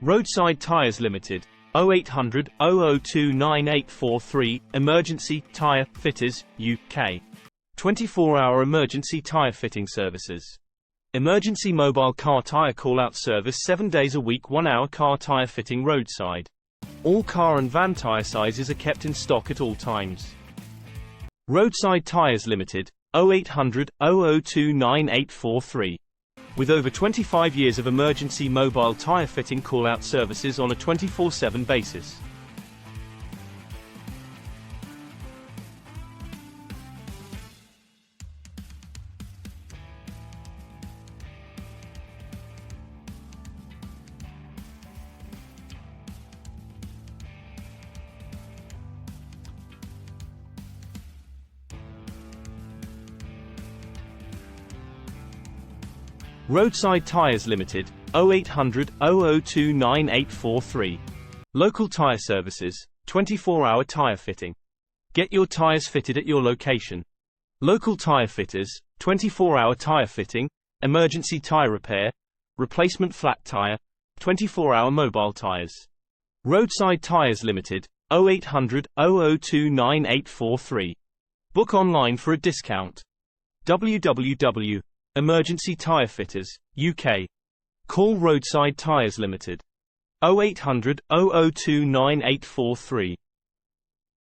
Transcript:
Roadside Tyres Limited, 0800 002 9843, Emergency Tyre Fitters, UK. 24-hour emergency tyre fitting services. Emergency mobile car tyre call-out service 7 days a week, 1-hour car tyre fitting roadside. All car and van tyre sizes are kept in stock at all times. Roadside Tyres Limited, 0800 002 9843. With over 25 years of emergency mobile tyre fitting call-out services on a 24/7 basis. Roadside Tyres Limited, 0800 002 9843. Local tyre services, 24-hour tyre fitting. Get your tyres fitted at your location. Local tyre fitters, 24-hour tyre fitting, emergency tyre repair, replacement flat tyre, 24-hour mobile tyres. Roadside Tyres Limited, 0800 002 9843. Book online for a discount. www.Emergency Tyre Fitters, UK. Call Roadside Tyres Limited. 0800 002 9843.